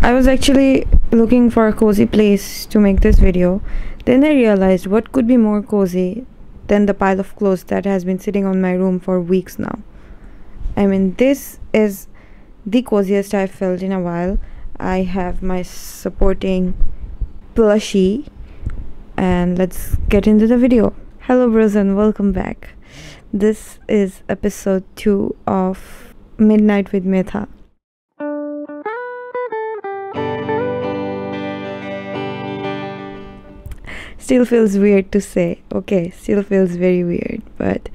I was actually looking for a cozy place to make this video. Then I realized what could be more cozy than the pile of clothes that has been sitting on my room for weeks now. I mean, this is the coziest I've felt in a while. I have my supporting plushie, and let's get into the video. Hello bros and welcome back. This is episode 2 of Midnight with Metha. Still feels weird to say. Okay, still feels very weird, but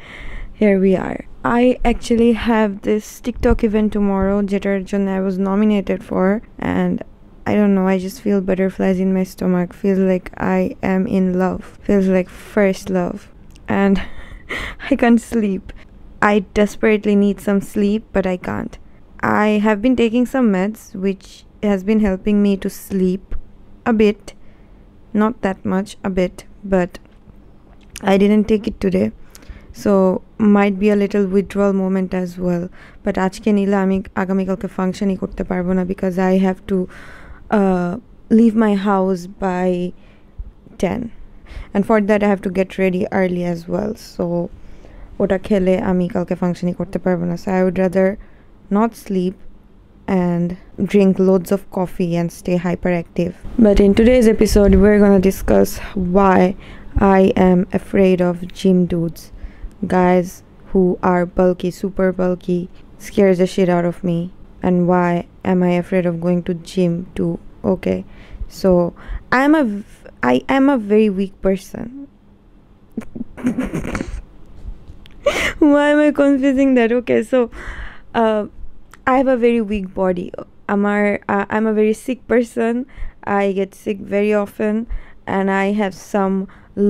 here we are. I actually have this TikTok event tomorrow যেটার জন্য I was nominated for, and I don't know, I just feel butterflies in my stomach. Feels like I am in love. Feels like first love. And I can't sleep. I desperately need some sleep, but I can't. I have been taking some meds which has been helping me to sleep a bit. Not that much, a bit, but I didn't take it today. So might be a little withdrawal moment as well. But আজকে নিলে আমি আগামীকালকে ফাংশনই করতে পারবো না because I have to leave my house by 10. And for that I have to get ready early as well. So ওটা খেলে আমি কালকে ফাংশনই করতে পারবো না. So I would rather not sleep and drink loads of coffee and stay hyperactive. But in today's episode we're gonna discuss why I am afraid of gym dudes. Guys who are bulky, super bulky, scares the shit out of me. And why am I afraid of going to gym too? Okay, so I am a very weak person. Why am I confusing that? Okay, so I have a very weak body. I'm a very sick person. I get sick very often, and I have some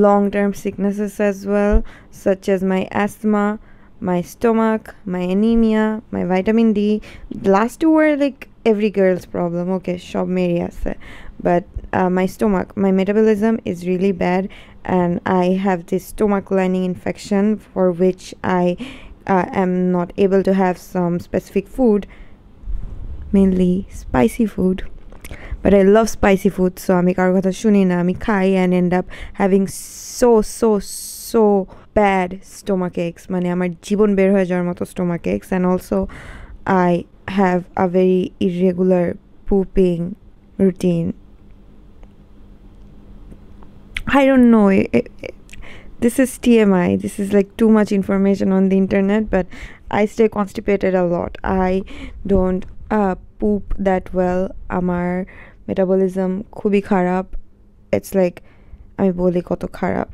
long-term sicknesses as well, such as my asthma, my stomach, my anemia, my vitamin D. The last two were like every girl's problem. Okay, shob meri ase. But my stomach, my metabolism is really bad, and I have this stomach lining infection for which I am not able to have some specific food, mainly spicy food. But I love spicy food, so আমি কারো কথা শুনি না, আমি খাই and end up having so bad stomach aches. মানে আমার জীবন বের হয়ে যাওয়ার মতো stomach aches. And also I have a very irregular pooping routine. I don't know, this is TMI. This is like too much information on the internet, but I stay constipated a lot. I don't poop that well. Amar metabolism খুবই খারাপ. It's like আমি বলি কত খারাপ.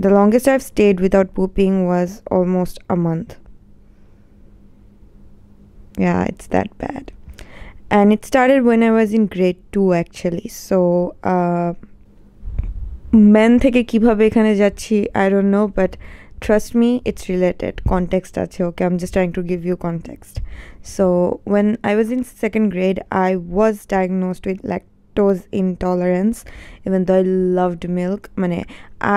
The longest I've stayed without pooping was almost a month. Yeah, it's that bad. And it started when I was in grade 2 actually. So men থেকে কিভাবে এখানে যাচ্ছি I don't know, but trust me, it's related. Context আছে. Okay, I'm just trying to give you context. So when I was in 2nd grade, I was diagnosed with lactose intolerance, even though I loved milk. মানে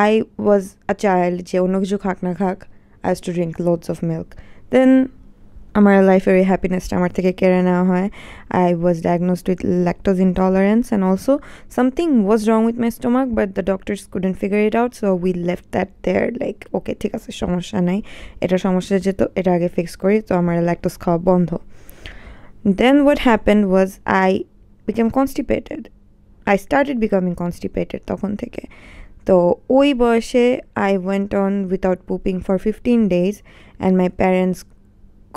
I was a child যে অন্য কিছু খাক না খাক, I used to drink loads of milk. Then আমার লাইফের হ্যাপিনেসটা আমার থেকে কেড়ে নেওয়া হয়. I was diagnosed with lactose intolerance, and also something was wrong with my stomach, but the doctors couldn't figure it out, so we left that there, like okay ঠিক আছে, সমস্যা নাই, এটা সমস্যা যেত, এটা আগে ফিক্স করি, তো আমার ল্যাকটোজ খাওয়া বন্ধ. Then what happened was I became constipated. I started becoming constipated তখন থেকে. তো ওই বয়সে I went on without pooping for 15 days, and my parents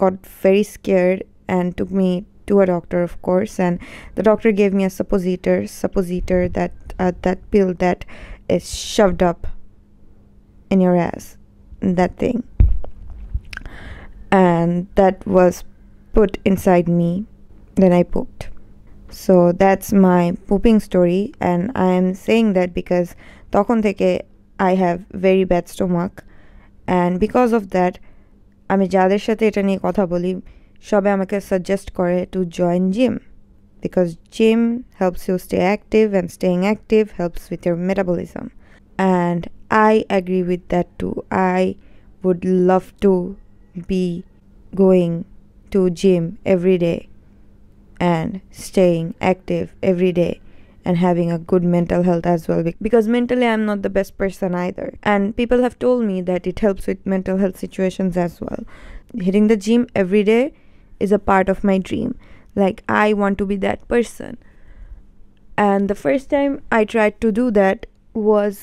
got very scared and took me to a doctor, of course, and the doctor gave me a suppositor that pill that is shoved up in your ass, that thing, and that was put inside me. Then I pooped. So that's my pooping story, and I am saying that because তখন থেকে I have very bad stomach, and because of that আমি যাদের সাথে এটা নিয়ে কথা বলি সবে আমাকে সাজেস্ট করে to join gym, because gym helps you stay active, and staying active helps with your metabolism. And I agree with that too. I would love to be going to gym every day. and staying active every day and having a good mental health as well, because mentally I'm not the best person either, and people have told me that it helps with mental health situations as well. Hitting the gym every day is a part of my dream. Like, I want to be that person. And the first time I tried to do that was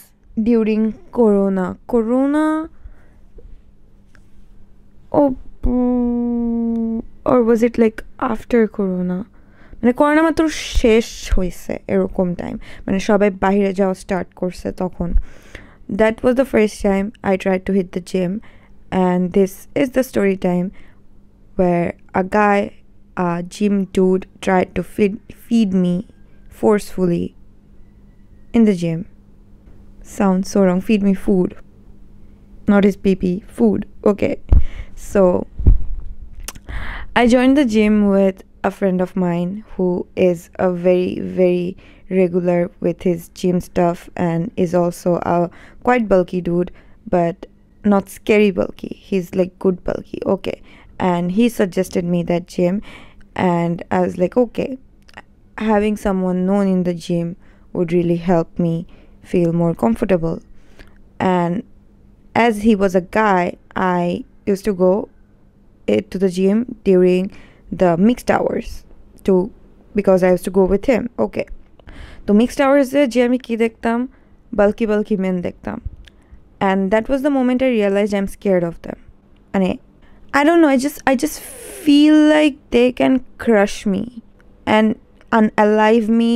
during Corona. Or was it like after Corona? মানে corona মাত্র শেষ হয়েছে এরকম time, মানে সবাই বাইরে যাওয়া start করছে তখন। That was the first time I tried to hit the gym, and this is the story time where a guy, a gym dude, tried to feed me forcefully in the gym. Sounds so wrong. Feed me food, not his pee-pee, food. Okay, so I joined the gym with a friend of mine who is a very, very regular with his gym stuff and is also a quite bulky dude, but not scary bulky. He's like good bulky. Okay, and he suggested me that gym, and I was like, okay, having someone known in the gym would really help me feel more comfortable. And as he was a guy, I used to go to the gym during the mixed hours because I used to go with him. Okay, তো mixed hours এ যে আমি কি দেখতাম, bulky men দেখতাম, and that was the moment I realized I'm scared of them. And I don't know, I just feel like they can crush me and unalive me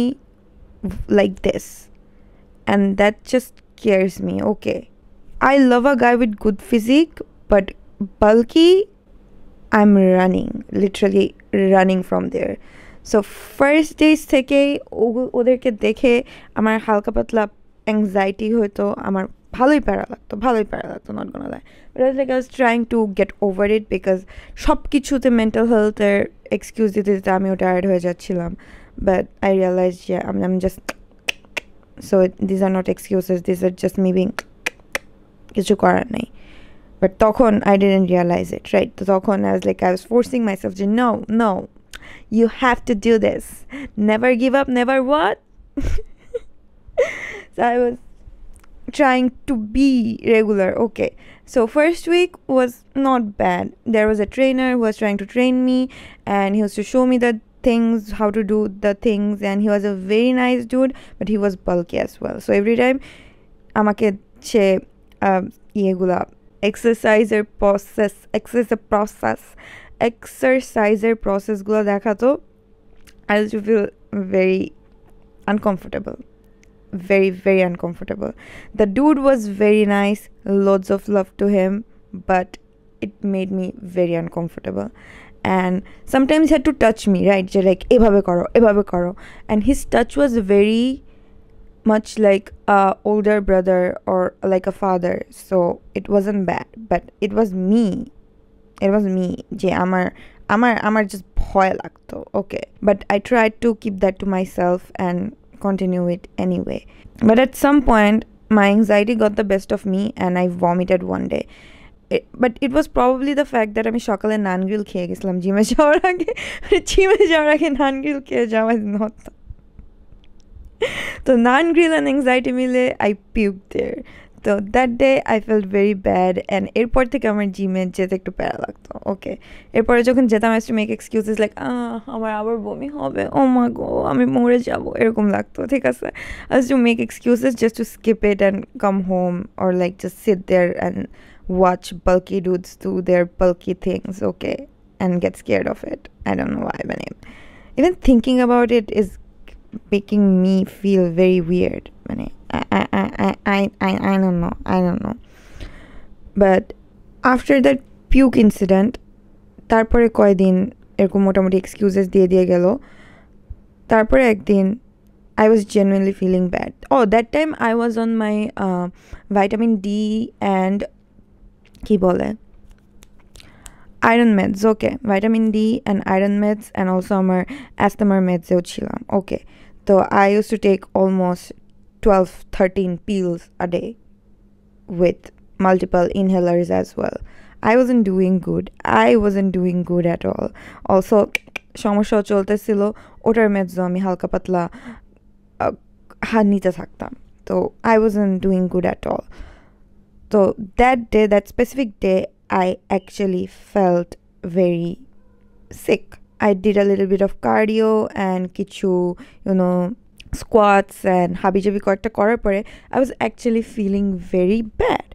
like this, and that just scares me. Okay, I love a guy with good physique, but bulky, I'm literally running from there. So first days থেকে ওদেরকে দেখে আমার হালকা পাতলা anxiety হতো, আমার ভালোই প্যারা লাগতো, not gonna lie. But I was trying to get over it because সব কিছুতে mental health এর excuse দিতে আমিও tired হয়ে যাচ্ছিলাম. But I realized, yeah, I'm just, so these are not excuses, these are just me being কিছু করার নাই. But তখন I didn't realize it, right? তখন I was forcing myself to, no, you have to do this. Never give up, never what? So I was trying to be regular. Okay, so first week was not bad. There was a trainer who was trying to train me, and he used to show me the things, how to do the things, and he was a very nice dude, but he was bulky as well. So every time আমাকে সে ইয়েগুলা exerciser processগুলো দেখাতো, I used to feel very uncomfortable, very, very uncomfortable. The dude was very nice, loads of love to him, but it made me very uncomfortable. And sometimes he had to touch me, right? Just like ebabe karo, and his touch was very much like a older brother or like a father, so it wasn't bad, but it was me যে আমার just ভয় লাগতো. Okay, but I tried to keep that to myself and continue it anyway. But at some point my anxiety got the best of me and I vomited one day. But it was probably the fact that আমি সকালে নান grill খেয়ে গেছিলাম জিমে যাওয়ার আগে নান grill খেয়ে যাওয়া is not. So naan grill and anxiety মিলে I puked there. So that day I felt very bad, and এরপর থেকে আমার জিমে যেতে একটু প্যারা লাগতো. ওকে, এরপরে যখন যেতাম I used to make excuses like আমার আবার বমি হবে, oh my god আমি মরে যাব, এরকম লাগতো. ঠিক আছে, I used to make excuses just to skip it and come home, or like just sit there and watch bulky dudes do their bulky things, okay, and get scared of it. I don't know why, but even thinking about it is making me feel very weird. I don't know. But after that puke incident, তারপরে কয়দিন এরকম মোটামুটি excuses দিয়ে গেল. তারপরে একদিন I was genuinely feeling bad. Oh, that time I was on my vitamin D and কি বলে iron meds. Okay, vitamin D and iron meds, and also আমার asthma meds এও ছিলাম. Okay, so I used to take almost 12-13 pills a day with multiple inhalers as well. I wasn't doing good at all. Also, সমস্যাও চলতেছিল, ওটার মেয়াদও আমি হালকা পাতলা হার নিতে থাকতাম। তো I wasn't doing good at all. So that day, that specific day, I actually felt very sick. I did a little bit of cardio and কিছু, squats and habijabi কয়েকটা করার পরে I was actually feeling very bad.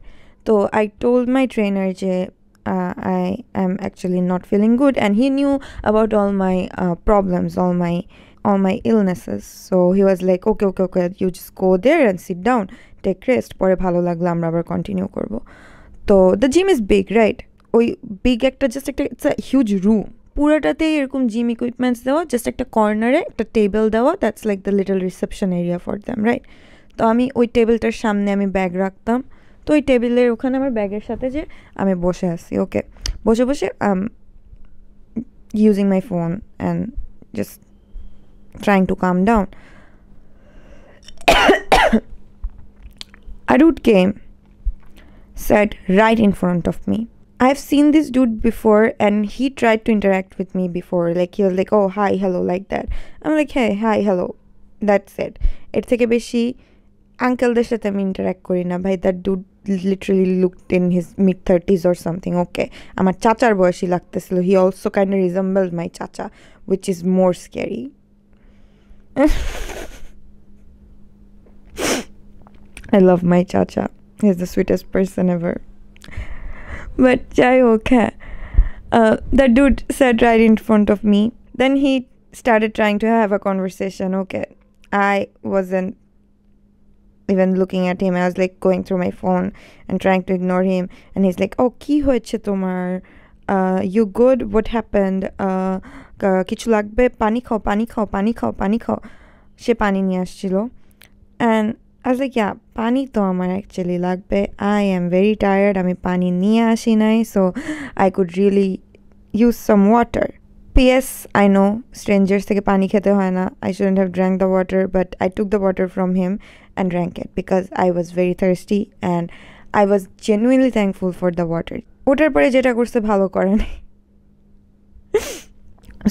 So I told my trainer যে I am actually not feeling good, and he knew about all my problems, all my illnesses. So he was like, okay, you just go there and sit down, take rest, পরে ভালো লাগলে আমরা আবার continue করব। তো the gym is big, right? ওই big একটা just একটা, ইটস আ হিউজ রুম, পুরোটাতেই এরকম জিম ইকুইপমেন্টস দেওয়া, জাস্ট একটা কর্নারে একটা টেবিল দেওয়া, that's like the little reception area for them, right? তো আমি ওই টেবিলটার সামনে আমি ব্যাগ রাখতাম, তো ওই টেবিলের ওখানে আমার ব্যাগের সাথে যে আমি বসে আছি, ওকে, বসে বসে using my phone and just trying to come down. A dude came, sat right in front of me. I've seen this dude before, and he tried to interact with me before. Like, he was like, oh, hi, hello, like that. I'm like, hey, hi, hello. That's it. এর থেকে বেশি আঙ্কেলদের সাথে আমি interact করি না ভাই। That dude literally looked in his mid-30s or something. ওকে, আমার চাচার বয়সী লাগতেছিল। হি অলসো কাইন্ড অফ রিজেম্বলড মাই চাচা, which is more scary. I love my chacha. He's the sweetest person ever. But jai okay. That dude sat right in front of me. Then he started trying to have a conversation. Okay, I wasn't even looking at him. I was like going through my phone and trying to ignore him. And he's like, oh, ki hoyeche tomar? You good? What happened? Kichu lagbe? Pani khao, pani khao, pani khao, pani khao. She pani niye ashchilo. And I was like, yeah, pani to amar actually lagbe. I am very tired. Ami pani niye ashi nai, so I could really use some water. P.S. I know strangers থেকে পানি খেতে হয় না. I shouldn't have drank the water, but I took the water from him and drank it because I was very thirsty and I was genuinely thankful for the water. ওটার পরে যেটা করছে ভালো করে নাই।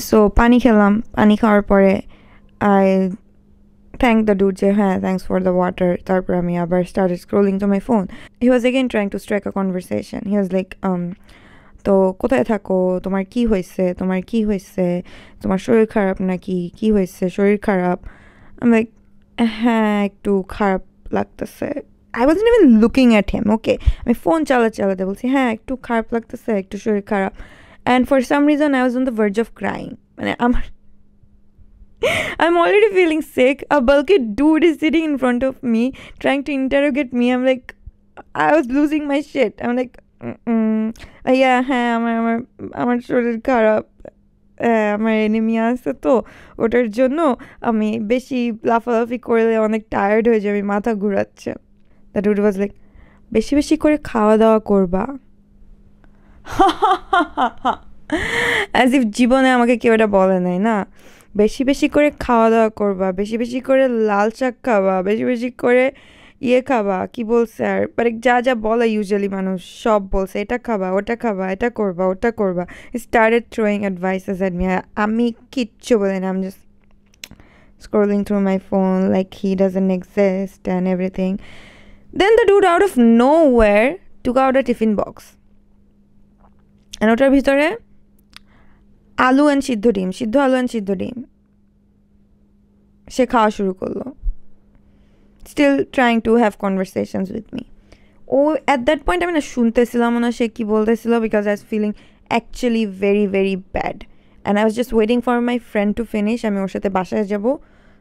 So পানি খেলাম, পানি খাওয়ার পরে I thanked the dude যে হ্যাঁ, thanks for the water. তারপর আমি আবার started scrolling to my phone. He was again trying to strike a conversation. He was like, তো কোথায় থাকো, তোমার কি হয়েছে, তোমার কি হয়েছে, তোমার শরীর খারাপ নাকি, কি হয়েছে, শরীর খারাপ? আমি লাইক, হ্যাঁ একটু খারাপ লাগতেছে। I wasn't even looking at him, okay? আমি ফোন চালাতে বলছি, হ্যাঁ একটু খারাপ লাগতেছে, একটু শরীর খারাপ। And for some reason I was on the verge of crying. মানে I'm already feeling sick. A bulky dude is sitting in front of me trying to interrogate me. I'm like, I was losing my shit. I'm like, হ্যাঁ আমার শরীর খারাপ, আমার anaemia আছে, তো ওটার জন্য আমি বেশি লাফালাফি করলে অনেক টায়ার্ড হয়ে যাবে, মাথা ঘুরাচ্ছে। দ্যাট ডুড ওয়াজ লাইক, বেশি বেশি করে খাওয়া দাওয়া করবা। অ্যাজ ইফ জীবনে আমাকে কেউ এটা বলে নাই না। বেশি বেশি করে খাওয়া দাওয়া করবা, বেশি বেশি করে লাল শাক খাবা, বেশি বেশি করে খাবা, কি বলছে আর, মানে যা যা বলে ইউজুয়ালি মানুষ সব বলছে, এটা খাবা, ওটা খাবা, এটা করবা, ওটা করবা। Started throwing advises at me. আমি কিচ্ছু বলি না, আমি just scrolling through my phone like he doesn't exist and everything. Then the dude out of nowhere took out a tiffin box, and ওটার ভিতরে আলু অ্যান্ড সিদ্ধ আলু অ্যান্ড সিদ্ধ ডিম সে খাওয়া শুরু করলো, still trying to have conversations with me. Oh, at that point আমি না শুনতেছিলাম না সে কি বলতেছিল, because I was feeling actually very very bad and I was just waiting for my friend to finish. আমি ওর সাথে বাসায় যাব,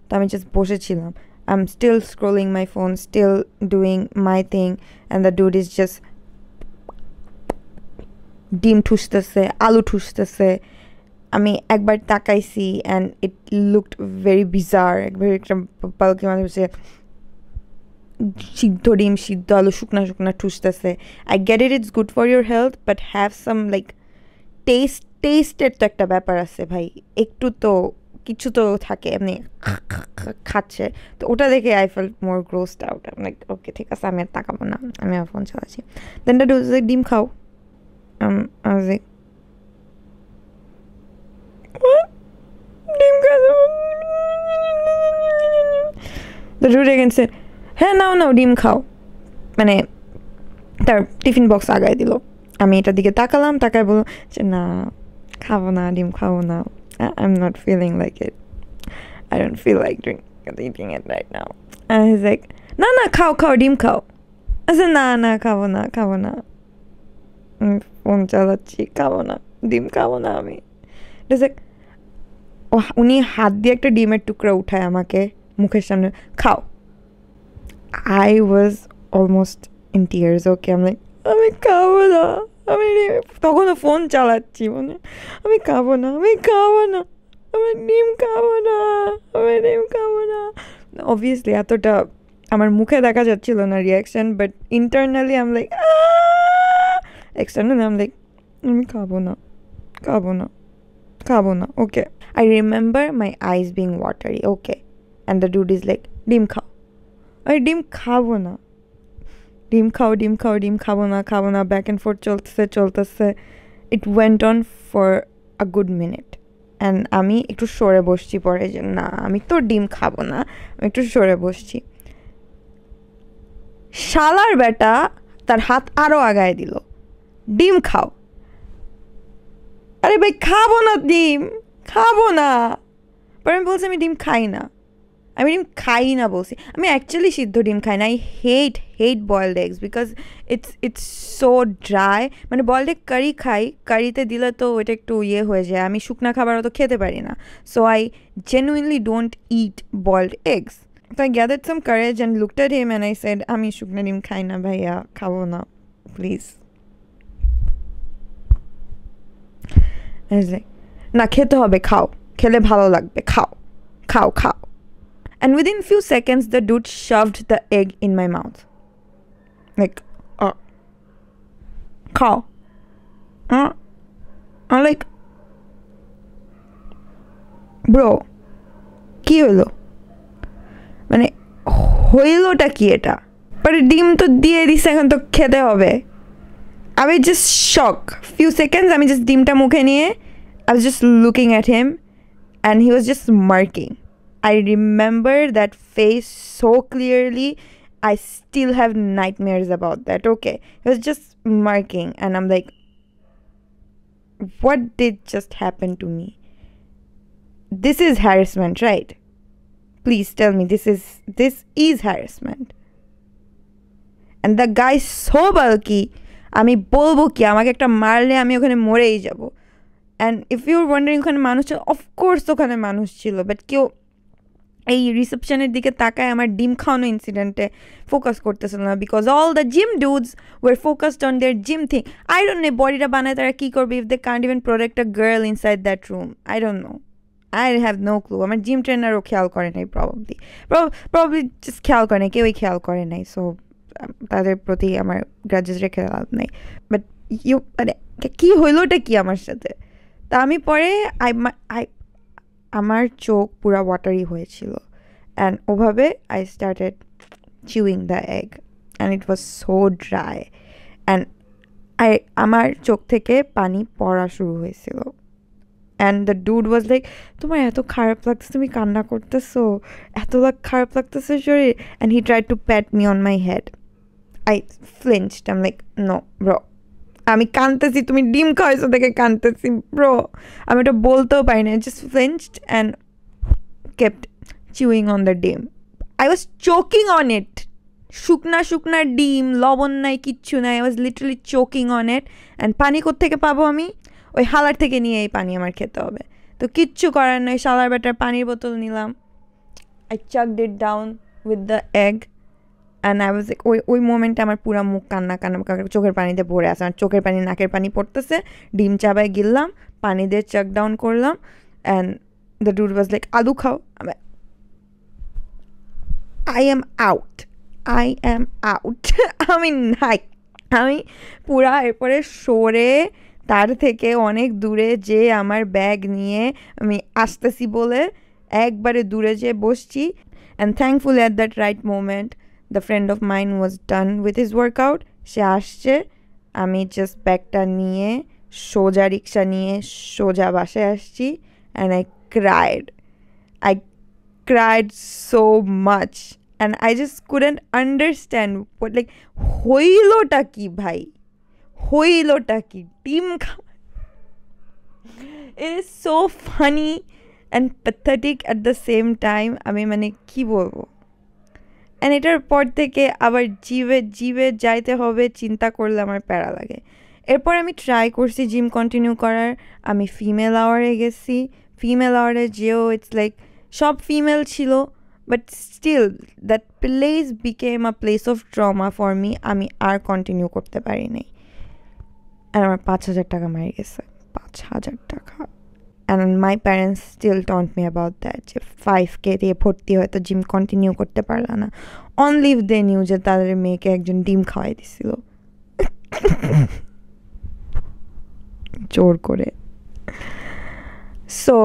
তো আমি just বসেছিলাম। I'm still scrolling my phone, still doing my thing, and the dude is just ডিম ঠুসতেছে, আলু ঠুসতেছে। আমি একবার তাকাইছি and it looked very bizarre. একবার একটা পালকি মানুষ সিদ্ধ ডিম, সিদ্ধ আলু শুকনা ঠুসতেছে। I get it, it's good for your health, but have some like টেস্টের তো একটা ব্যাপার আছে ভাই, একটু তো কিছু তো থাকে, এমনি খাচ্ছে। তো ওটা দেখে I felt more grossed out. I'm like, okay, ঠিক আছে, আমি আর তাকাবো না, আমি আমার ফোন চালাচ্ছি। Then the dude was like, ডিম খাও। I was like, what? The dude again said, হ্যাঁ নাও নাও ডিম খাও, মানে তার টিফিন বক্স আগায় দিল। আমি এটার দিকে তাকালাম, তাকায় বললাম যে না খাবো না, ডিম খাবো না, I'm not feeling like it, I don't feel like eating it right now. And he's like, না না খাও খাও ডিম খাও। I said না না খাবো না খাবো না, ফোন চালাচ্ছি, খাবো না ডিম খাবো না আমি। He's like, উনি হাত দিয়ে একটা ডিমের টুকরা উঠায় আমাকে মুখের সামনে, খাও। I was almost in tears. Okay, I'm like, আমি খাবো না, আমি তখনও ফোন চালাচ্ছি, মানে আমি খাবো না, আমি খাবো না, আমি ডিম খাবো না, আমি ডিম খাবো না। অবভিয়াসলি এতটা আমার মুখে দেখা যাচ্ছিল না reaction, but internally um like, externally um like, আমি খাবো না, খাবো না, খাবো না। Okay, I remember my eyes being watery. Okay, and the dude is like, ডিম খাও। আমি ডিম খাবো না, ডিম খাও, ডিম খাও, ডিম খাবো না, খাবো না, ব্যাক অ্যান্ড ফোর্থ চলতেছে। It went on for a good minute, and আমি একটু সরে বসছি পরে যে না আমি তো ডিম খাবো না, আমি একটু সরে বসছি। শালার বেটা তার হাত আরও আগায় দিল, ডিম খাও। আরে ভাই খাবো না, ডিম খাবো না। পরে আমি বলছি আমি ডিম খাই না, আমি ডিম খাই না বলছি। আমি অ্যাকচুয়ালি সিদ্ধ ডিম খাই না। I hate boiled eggs because it's so dry. মানে বয়েলড এগ কারি খাই, কারিতে দিলে তো ওইটা একটু ইয়ে হয়ে যায়, আমি শুকনা খাবার অত খেতে পারি না। So I genuinely don't it boiled eggs. So I gathered some courage and looked at him and I said, আমি শুকনা ডিম খাই না ভাইয়া, খাবো না প্লিজ। না খেতে হবে, খাও, খেলে ভালো লাগবে, খাও খাও খাও। And within few seconds, the dude shoved the egg in my mouth. Like, খাও। I'm like, bro, কি হইলো? মানে হইলোটা কি এটা? পরে ডিম তো দিয়ে দিছে, এখন তো খেতে হবে। I was just shocked. Few seconds, আমি just ডিমটা মুখে নিয়ে I was just looking at him and he was just smirking. I remember that face so clearly. I still have nightmares about that. Okay, he was just smirking and I'm like, what did just happen to me? This is harassment, right? Please tell me this is harassment. And the guy so bulky, আমি বলবো কি আমাকে একটা মারলে আমি ওখানে মরেই যাব। And if you are wandering ওখানে মানুষ ছিল, অফকোর্স ওখানে মানুষ ছিল, বাট কেউ এই রিসেপশনের দিকে তাকায় আমার ডিম খাওয়ানো ইনসিডেন্টে ফোকাস করতেছিল না, because all the gym dudes were focused on their gym thing. I don't know বডিটা বানায় তারা কী করবে if they can't even protect a girl inside that room. I don't know, I have no clue. আমার gym ট্রেনারও খেয়াল করে নাই, প্রবাবলি জাস্ট খেয়াল করে নাই, কেউই খেয়াল করে নাই। সো তাদের প্রতি আমার গ্রাজেস রেখে লাভ নেই। বাট মানে কী হইলোটা কি আমার সাথে? তা আমি পরে আমার চোখ পুরা ওয়াটারি হয়েছিল, অ্যান্ড ওভাবে I started chewing the egg and it was so dry, and আমার চোখ থেকে পানি পড়া শুরু হয়েছিল। And the dude was like, তোমার এত খারাপ লাগতেছে, তুমি কান্না করতেছো, এত খারাপ লাগতেছে শরীর। And he tried to pat me on my head. I flinched, I am like, no bro, আমি কাঁদতেছি, তুমি ডিম খাওয়াইছো দেখে কাঁদতেছি ব্রো, আমি ওটা বলতেও পারি না। Just flinched and kept chewing on the dim. I was choking on it. শুকনা ডিম, লবণ নাই, কিচ্ছু নাই। I was literally choking on it. And পানি কোত্থেকে পাবো আমি? ওই হালার থেকে নিয়ে এই পানি আমার খেতে হবে। তো কিচ্ছু করার নয়, শালার বেটার পানির বোতল নিলাম। I chugged it down with the egg and I was like, ওই মোমেন্টে আমার পুরো মুখ কান্না চোখের পানিতে ভরে আছে। আমার চোখের পানি, নাকের পানি পড়তেছে। ডিম চাবায় গিললাম, পানি দিয়ে চাক ডাউন করলাম, and the dude was like, আলু খাও। আই এম আউট আমি নাই, আমি পুরা এরপরে সরে তার থেকে অনেক দূরে যে আমার ব্যাগ নিয়ে আমি আসতেছি বলে একবারে দূরে যেয়ে বসছি। And thankfully at that right moment the friend of mine was done with his workout. সে আসছে, আমি জাস্ট ব্যাগটা নিয়ে সোজা রিক্সা নিয়ে সোজা বাসায় আসছি। And I cried so much. and I just couldn't understand what like হইলোটা কি ভাই হইলোটা কি ডিম it is so funny and pathetic at the same time আমি মানে কি বলবো and এটার পর থেকে আবার জিভে যাইতে হবে চিন্তা করলে আমার প্যারা লাগে এরপর আমি ট্রাই করছি জিম কন্টিনিউ করার আমি ফিমেল আওয়ারে গেছি ফিমেল আওয়ারে যেও ইটস লাইক সব ফিমেল ছিল but still that place became a place of trauma for me আমি আর কন্টিনিউ করতে পারি নাই আর আমার 5,000 টাকা মারি গেছে 5,000 টাকা and my parents still taunt me about that যে 5k দিয়ে ভর্তি হয়তো জিম কন্টিনিউ করতে পারলা না only if they knew যে তাদের মেয়েকে একজন ডিম খাওয়াই দিছিল জোর করে so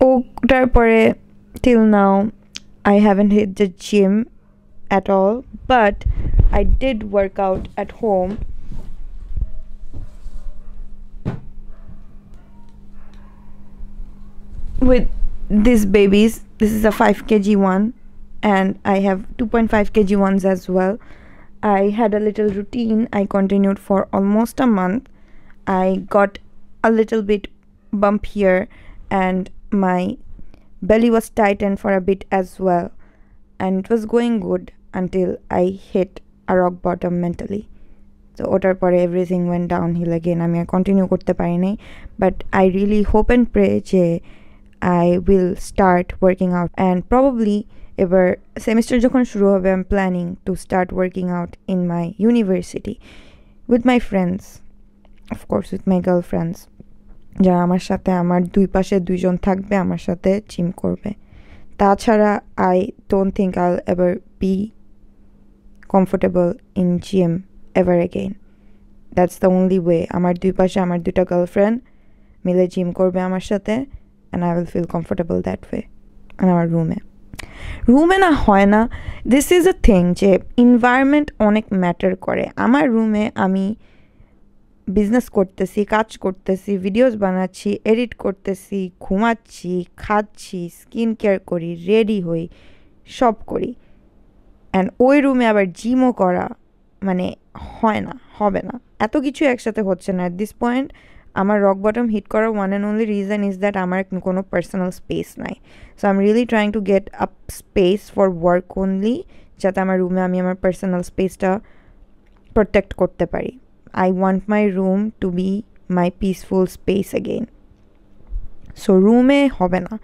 ওটার পরে till now I haven't hit the gym at all but I did work out at home with these babies. This is a 5 kg one and I have 2.5 kg ones as well. I had a little routine. I continued for almost a month. I got a little bit bump here and my belly was tightened for a bit as well and it was going good until I hit a rock bottom mentally. So ওটার পরে everything went downhill again. আমি আর continue করতে পারি নাই but I really hope and pray যে I will start working out and probably ever semester যখন শুরু হবে I'm planning to start working out in my university with my friends, of course with my girlfriends যারা আমার সাথে আমার দুই পাশে দুইজন থাকবে আমার সাথে জিম করবে তাছাড়া I don't think I'll ever be comfortable in gym ever again. That's the only way. আমার দুই পাশে আমার দুইটা গার্লফ্রেন্ড মিলে জিম করবে আমার সাথে and I will feel comfortable that way. And আমার রুমে না হয় না this is a thing যে environment অনেক ম্যাটার করে আমার রুমে আমি বিজনেস করতেছি কাজ করতেছি ভিডিওস বানাচ্ছি এডিট করতেছি ঘুমাচ্ছি খাচ্ছি স্কিন কেয়ার করি রেডি হই সব করি অ্যান্ড ওই রুমে আবার জিমও করা মানে হয় না হবে না এত কিছু একসাথে হচ্ছে না অ্যাট দিস পয়েন্ট আমার রক বটম হিট করার one and only reason is that আমার কোনো পার্সোনাল স্পেস নাই so I am really trying to get a space for work only যাতে আমার রুমে আমি আমার পার্সোনাল স্পেসটা প্রোটেক্ট করতে পারি I want my room to be my peaceful space again. So রুমে হবে না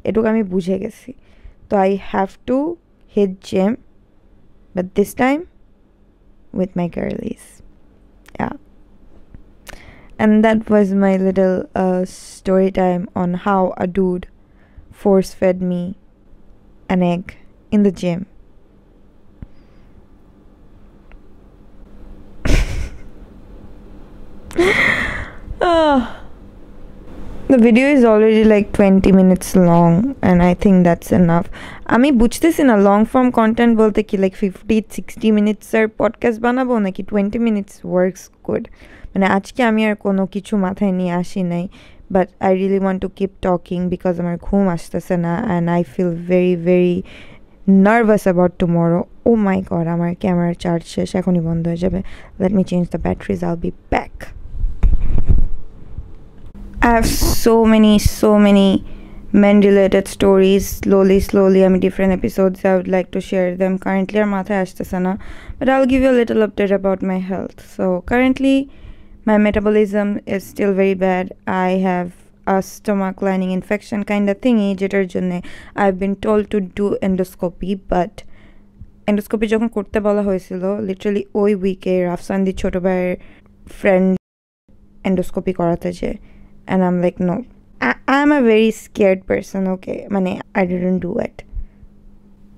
এটুকু আমি বুঝে গেছি তো I have to hit gym but this time with my girlies. Yeah. And that was my little story time on how a dude force fed me an egg in the gym. The video is already like 20 minutes long and I think that's enough. আমি বুঝতেছি না long form content বলতে কি like 50-60 মিনিটসের podcast বানাবো নাকি 20 minutes works good মানে আজকে আমি আর কোনো কিছু মাথায় নিয়ে আসি নাই but I really want to keep talking because আমার ঘুম আসতেছে না and I feel very very nervous about tomorrow oh my God আমার ক্যামেরার চার্জ শেষ এখনই বন্ধ হয়ে যাবে let me change the batteries I'll be back I have so many men-related stories. Slowly, I'm different episodes. I would like to share them. Currently, our matha astasana, but I'll give you a little update about my health. So currently, my metabolism is still very bad. I have a stomach lining infection kind of thingy. যেটার জন্য I've been told to do endoscopy, but endoscopy যখন করতে বলা হয়েছিল, literally ওই উইকে রাফসান্দি ছোট ভাইয়ের friend endoscopy করাতে যায়. And I'm like, no. I'm a very scared person, okay? Mane, I didn't do it.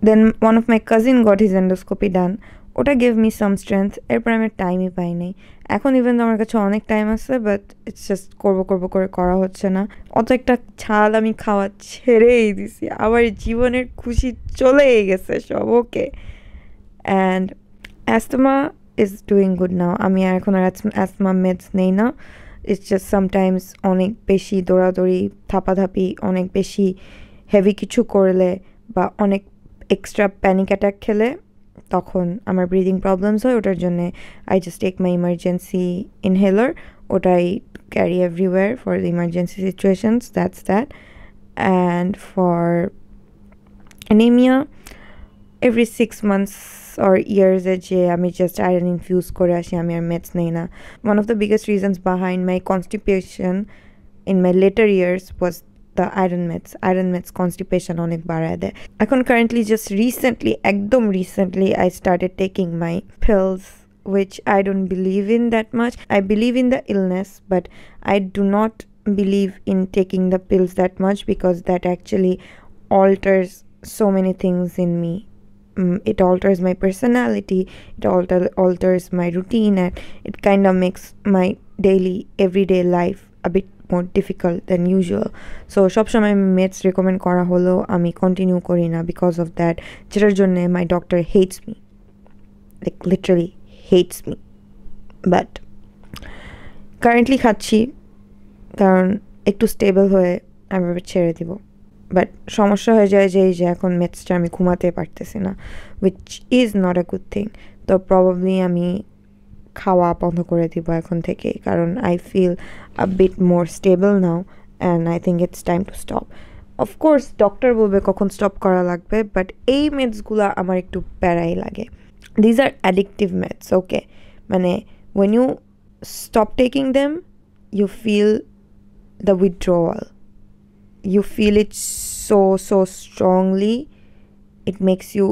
Then one of my cousin got his endoscopy done. Ota gave me some strength. এরপর আমি টাইমই পাই নাই এখন even আমার কাছে অনেক টাইম আছে but it's just করবো করে করা হচ্ছে না অত একটা ছাল আমি খাওয়া ছেড়েই দিছি আমার জীবনের খুশি চলেই গেছে সব okay and অ্যাস্তমা is doing good now আমি আর এখন আর অ্যাস্তমা মেডস নেই না It's just sometimes অনেক বেশি দৌড়াদৌড়ি থাপাথাপি অনেক বেশি হেভি কিছু করলে বা অনেক এক্সট্রা প্যানিক অ্যাটাক খেলে তখন আমার ব্রিদিং প্রবলেমস হয়, ওটার জন্যে I just take my emergency inhaler, ওটাই carry everywhere for the emergency situations, that's that. And for anaemia every 6 months or years যে আমি জাস্ট আয়রন ইনফিউজ করে আসি, আমি আর মেডস নেই না। One of the biggest reasons behind my constipation in my later years was the iron meds constipation অনেক বাড়ায় দেয়। এখন currently just recently I started taking my pills, which I don't believe in that much. I believe in the illness, but I do not believe in taking the pills that much because that actually alters so many things in me. It alters my personality, it alters my routine, and it kind of makes my everyday life a bit more difficult than usual. So সবসময় meds recommend করা হলো আমি continue করি না because of that, যেটার জন্য my doctor hates me, like literally hates me. But currently খাচ্ছি কারণ একটু স্টেবল হয়ে আমি ছেড়ে দিব। বাট সমস্যা হয়ে যায় যে এখন মেডসটা আমি ঘুমাতে পারতেছি না, which is not a good thing. তো প্রবাবলি আমি খাওয়া বন্ধ করে দিব এখন থেকে, কারণ I feel a bit more stable now and I think it's time to stop. Of course doctor বলবে কখন স্টপ করা লাগবে, বাট এই মেডসগুলো আমার একটু প্যারাই লাগে। দিজ আর অ্যাডিকটিভ মেডস, ওকে, মানে when you stop taking them you feel the withdrawal, you feel it so strongly, it makes you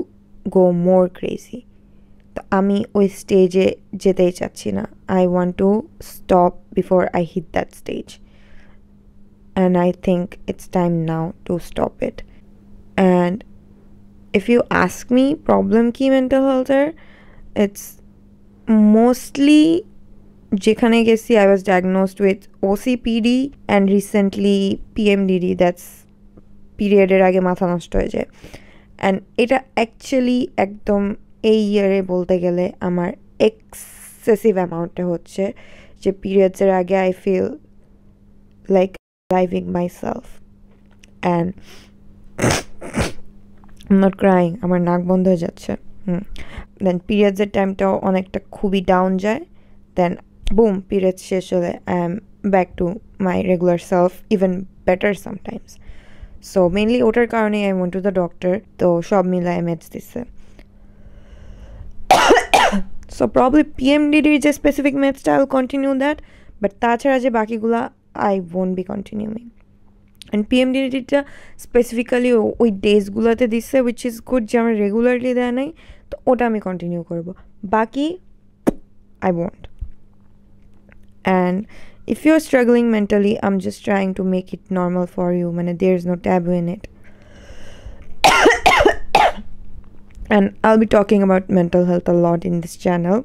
go more crazy. তো আমি ওই স্টেজে যেতেই চাচ্ছি না। I want to stop before I hit that stage, and I think it's time now to stop it. And if you ask me problem কি mental health এর, it's mostly যেখানে গেছি I was diagnosed with OCPD and recently PMDD, that's পিরিয়ডের আগে মাথা নষ্ট হয়ে যায়। অ্যান্ড এটা অ্যাকচুয়ালি একদম এই ইয়ারে বলতে গেলে আমার এক্সেসিভ অ্যামাউন্টে হচ্ছে, যে পিরিয়ডসের আগে I feel like living myself and not crying, আমার নাক বন্ধ হয়ে যাচ্ছে। দেন পিরিয়ডসের টাইমটাও অনেকটা খুবই ডাউন যায়, দেন বুম পিরিয়ডস শেষ হলে I am back to my regular self, even better sometimes. So mainly ওটার কারণেই I went to the doctor, তো সব মিলায় মেডস দিচ্ছে। So probably PMDD যে specific meds I'll continue that, but তাছাড়া যে বাকিগুলা I won't be continuing. And PMDD টা স্পেসিফিক্যালি ওই ডেজগুলোতে দিচ্ছে, which is good, যে আমার রেগুলারলি দেয় নাই, তো ওটা আমি কন্টিনিউ করব, বাকি I won't. And if you're struggling mentally, I'm just trying to make it normal for you, মানে there's no taboo in it. And I'll be talking about mental health a lot in this channel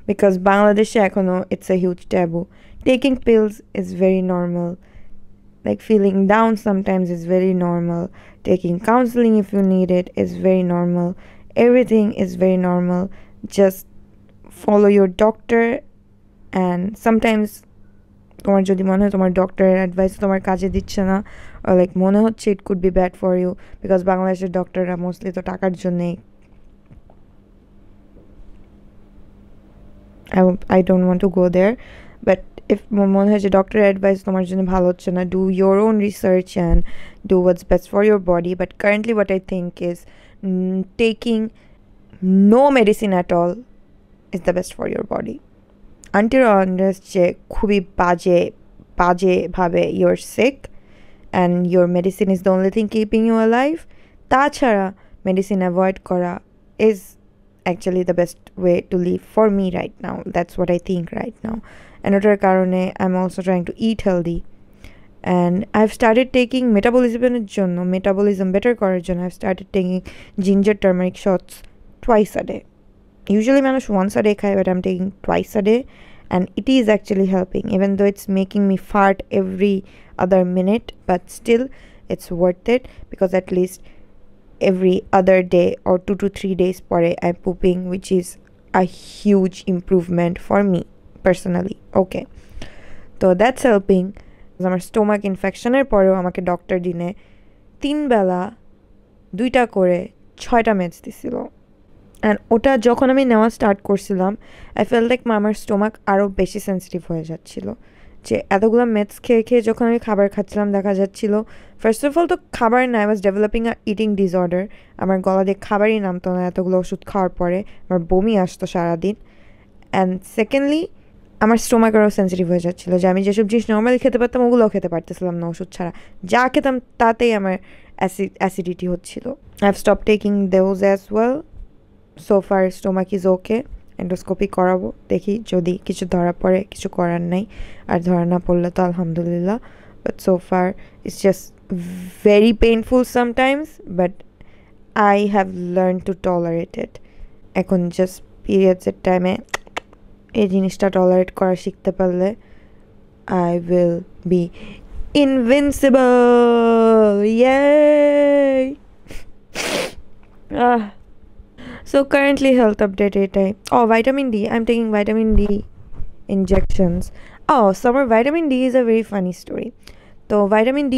because Bangladesh ekhono it's a huge taboo. Taking pills is very normal, like feeling down sometimes is very normal, taking counseling if you need it is very normal, everything is very normal. Just follow your doctor, and sometimes তোমার যদি মনে হয় তোমার ডক্টরের advice তোমার কাজে দিচ্ছে না, or like মনে হচ্ছে it could be bad for you, because বাংলাদেশের ডক্টররা মোস্টলি তো টাকার জন্যেই, I don't want to go there, but if মনে হয় যে ডক্টরের অ্যাডভাইস তোমার জন্য ভালো হচ্ছে না, do your own research and do what's best for your body. But currently what I think is taking no medicine at all is the best for your body until unless যে খুবই বাজে ভাবে you're sick and your medicine is the only thing keeping you alive. তাছাড়া medicine avoid করা is actually the best way to live for me right now. That's what I think right now. And otar karone I'm also trying to eat healthy, and I've started taking metabolism better korar jonno I've started taking ginger turmeric shots twice a day. Usually manush once a day khai, but I'm taking twice a day, and it is actually helping, even though it's making me fart every other minute, but still it's worth it, because at least every other day or 2 to 3 days pore I'm pooping, which is a huge improvement for me personally. Okay, so that's helping. আমার stomach ইনফেকশনের পরেও আমাকে doctor দিনে 3 বেলা 2টা করে 6টা meds দিছিল and ওটা যখন আমি নেওয়া স্টার্ট করছিলাম আই ফেল লাইক আমার স্টোমাক আরও বেশি সেন্সিটিভ হয়ে যাচ্ছিল যে এতগুলো মেডস খেয়ে খেয়ে যখন আমি খাবার খাচ্ছিলাম দেখা যাচ্ছিল ফার্স্ট অফ অল তো খাবার না I was developing a eating disorder আমার গলা দিয়ে খাবারই নামতো না এতগুলো ওষুধ খাওয়ার পরে আমার বমি আসতো সারাদিন অ্যান্ড সেকেন্ডলি আমার স্টোমাক আরও সেন্সিটিভ হয়ে যাচ্ছিলো যে আমি যেসব জিনিস নর্মালি খেতে পারতাম ওগুলোও খেতে পারতেছিলাম না ওষুধ ছাড়া যা খেতাম তাতেই আমার অ্যাসিডিটি হচ্ছিল I have stop taking those as well so far stomach is okay endoscopy করাবো দেখি যদি কিছু ধরা পড়ে কিছু করার নাই আর ধরা না পড়লে তো আলহামদুলিল্লাহ but so far it's just very painful sometimes but I have learn to tolerate it এখন জাস্ট পিরিয়ডসের টাইমে এই জিনিসটা টলারেট করা শিখতে পারলে আই উইল বি ইনভিনসিবল ইয়ে So currently health update এটাই vitamin D I'm taking vitamin D injections summer vitamin D is a very funny story তো vitamin D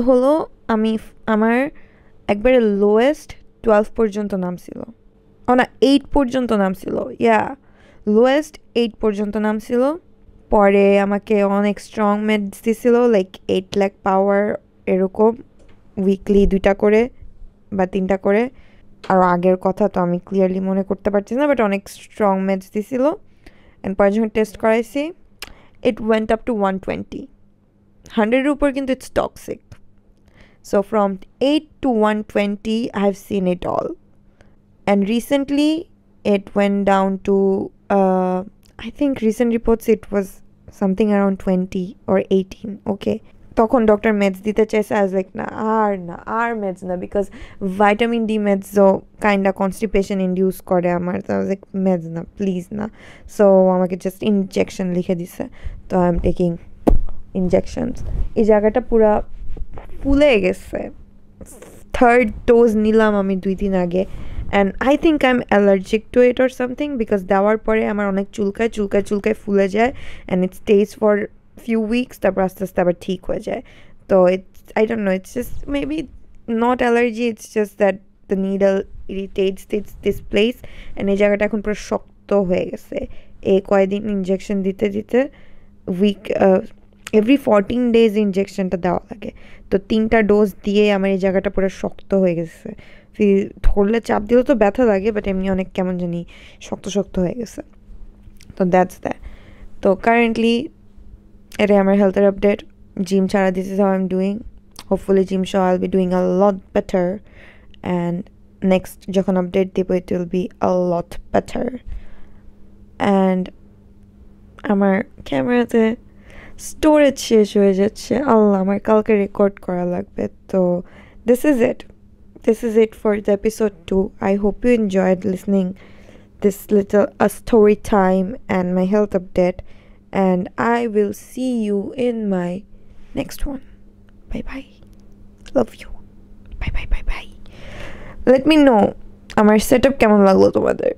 হলো আমি আমার একবারে লোয়েস্ট 12 পর্যন্ত নামছিল না 8 পর্যন্ত নামছিল লোয়েস্ট 8 পর্যন্ত নামছিল পরে আমাকে অনেক স্ট্রং মেডস দিছিল লাইক 8 লাখ পাওয়ার এরকম উইকলি 2টা করে বা 3টা করে আর আগের কথা তো আমি ক্লিয়ারলি মনে করতে পারছি না বাট অনেক স্ট্রং মেডস দিছিল অ্যান্ড পরে যখন টেস্ট করাইছি ইট ওয়েন্ট আপ টু 120 100-এর উপর কিন্তু it's toxic so from 8 to 120 I have seen it all and recently it went down to I think recent reports it was something around 20 or 18 okay তখন doctor meds দিতে চাইছে I was like আর meds না because vitamin D মেডসও kinda constipation induce করে আমার তো like meds না প্লিজ না সো আমাকে জাস্ট ইনজেকশন লিখে দিছে তো আই এম টেকিং ইনজেকশনস এই জায়গাটা পুরা ফুলে গেছে 3rd ডোজ নিলাম আমি 2 দিন আগে and I think I am allergic to it or something because দেওয়ার পরে আমার অনেক চুলকায় ফুলে যায় and it stays for few weeks তারপর আস্তে আস্তে আবার ঠিক হয়ে যায় তো I don't know it's just maybe not allergy it's just that the needle irritates this place and এই জায়গাটা এখন পুরো শক্ত হয়ে গেছে এই কয়েকদিন ইনজেকশন দিতে উইক এভরি 14 days ইনজেকশনটা দেওয়া লাগে তো 3টা ডোজ দিয়ে আমার এই জায়গাটা পুরো শক্ত হয়ে গেছে ধরলে চাপ দিলেও তো ব্যথা লাগে বাট এমনি অনেক কেমন জানি শক্ত হয়ে গেছে তো দ্যাটস দ্যাট তো কারেন্টলি এটাই আমার হেলথের আপডেট জিম ছাড়া this is how I am doing hopefully gym সহ I will be doing a lot better and next যখন আপডেট দেবো it will be a lot better and আমার ক্যামেরাতে স্টোরেজ শেষ হয়ে যাচ্ছে আল্লাহ আমার কালকে রেকর্ড করা লাগবে তো this is it for the episode 2 I hope you enjoyed listening this little story time and my health update and I will see you in my next one. Bye. Love you. Bye. Let me know আমার setup কেমন লাগলো তোমাদের